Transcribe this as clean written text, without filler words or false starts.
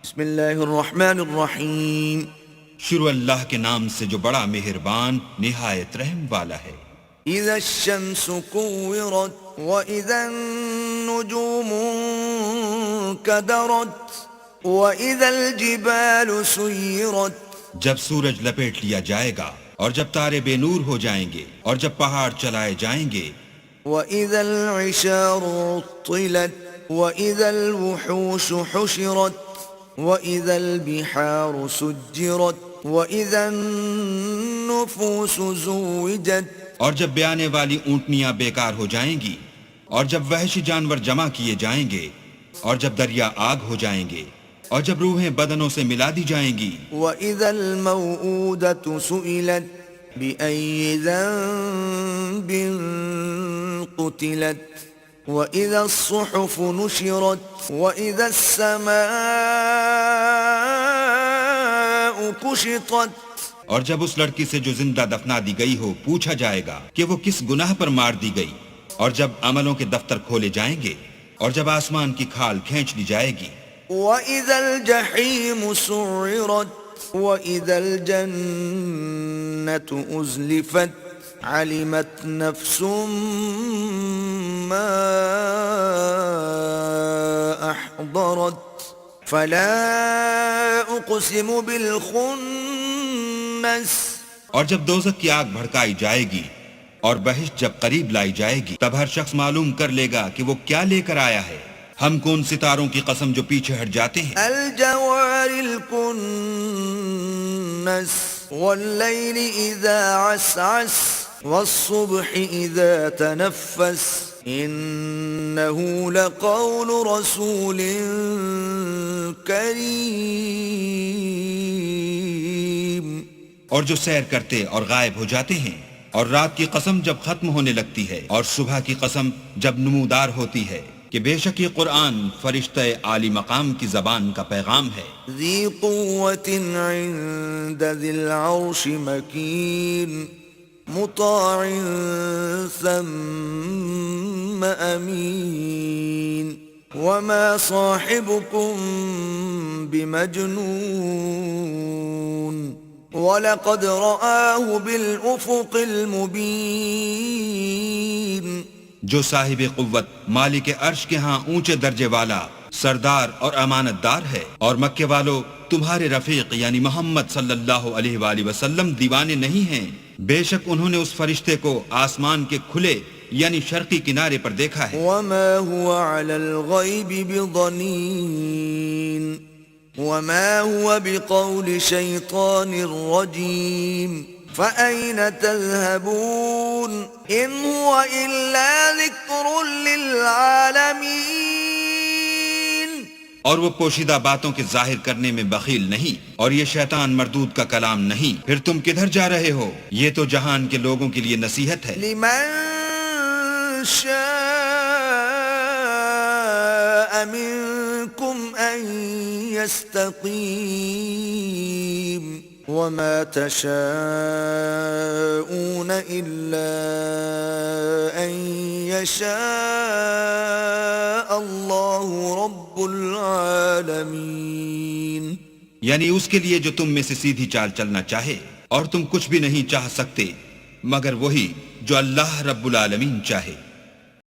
بسم اللہ الرحمن الرحیم. شروع اللہ کے نام سے جو بڑا مہربان نہایت رحم والا ہے. اذا الشمس كورت واذا النجوم انكدرت واذا الجبال سيرت. جب سورج لپیٹ لیا جائے گا اور جب تارے بے نور ہو جائیں گے اور جب پہاڑ چلائے جائیں گے. واذا العشار عطلت واذا الوحوش حشرت وَإِذَا الْبِحَارُ سُجِّرَتْ وَإِذَا النُّفُوسُ زُوِّجَتْ. اور جب بیانے والی اونٹنیاں بیکار ہو جائیں گی اور جب وحشی جانور جمع کیے جائیں گے اور جب دریا آگ ہو جائیں گے اور جب روحیں بدنوں سے ملا دی جائیں گی. وَإِذَا الْمَوْءُودَةُ سُئِلَتْ بِأَيِّ ذَنبٍ قُتِلَتْ وَإِذَا الصُّحُفُ نُشِرَتْ وَإِذَا السَّمَاءُ كُشِطَتْ. اور جب اس لڑکی سے جو زندہ دفنا دی گئی ہو پوچھا جائے گا کہ وہ کس گناہ پر مار دی گئی. اور جب عملوں کے دفتر کھولے جائیں گے اور جب آسمان کی کھال کھینچ لی جائے گی. وَإِذَا الْجَحِيمُ سُعِّرَتْ وَإِذَا الْجَنَّةُ أُزْلِفَتْ علمت نفس ما احضرت فلا اقسم بالخنس. اور جب دوزخ کی آگ بھڑکائی جائے گی اور بہشت جب قریب لائی جائے گی تب ہر شخص معلوم کر لے گا کہ وہ کیا لے کر آیا ہے. ہم کون ستاروں کی قسم جو پیچھے ہٹ جاتے ہیں. الجوار الکنس واللیل اذا عسعس والصبح اذا تنفس انه لقول رسول کریم. اور جو سیر کرتے اور غائب ہو جاتے ہیں اور رات کی قسم جب ختم ہونے لگتی ہے اور صبح کی قسم جب نمودار ہوتی ہے کہ بے شک یہ قرآن فرشتہ عالی مقام کی زبان کا پیغام ہے. ذی قوت عند ذی العرش مکین مطاع ثم امین وما صاحبكم بمجنون وَلَقَدْ رَآهُ بِالْأُفُقِ الْمُبِينِ. جو صاحب قوت مالک عرش کے ہاں اونچے درجے والا سردار اور امانت دار ہے. اور مکے والو تمہارے رفیق یعنی محمد صلی اللہ علیہ وآلہ وسلم دیوانے نہیں ہیں. بے شک انہوں نے اس فرشتے کو آسمان کے کھلے یعنی شرقی کنارے پر دیکھا ہے. وَمَا هُوَ عَلَى الْغَيْبِ بِضَنِينٍ وَمَا هُوَ بِقَوْلِ شَيْطَانٍ رَجِيمٍ فَأَيْنَ تَذْهَبُونَ إِنْ هُوَ إِلَّا ذِكْرٌ لِلْعَالَمِينَ. اور وہ پوشیدہ باتوں کے ظاہر کرنے میں بخیل نہیں اور یہ شیطان مردود کا کلام نہیں. پھر تم کدھر جا رہے ہو؟ یہ تو جہان کے لوگوں کے لیے نصیحت ہے. لِمَنْ شَاءَ مِنْكُمْ أَنْ يَسْتَقِيمَ وَمَا تَشَاءُونَ إِلَّا أَنْ يَشَاءَ اللَّهُ رَبُّ الْعَالَمِينَ. یعنی اس کے لیے جو تم میں سے سیدھی چال چلنا چاہے اور تم کچھ بھی نہیں چاہ سکتے مگر وہی جو اللہ رب العالمین چاہے.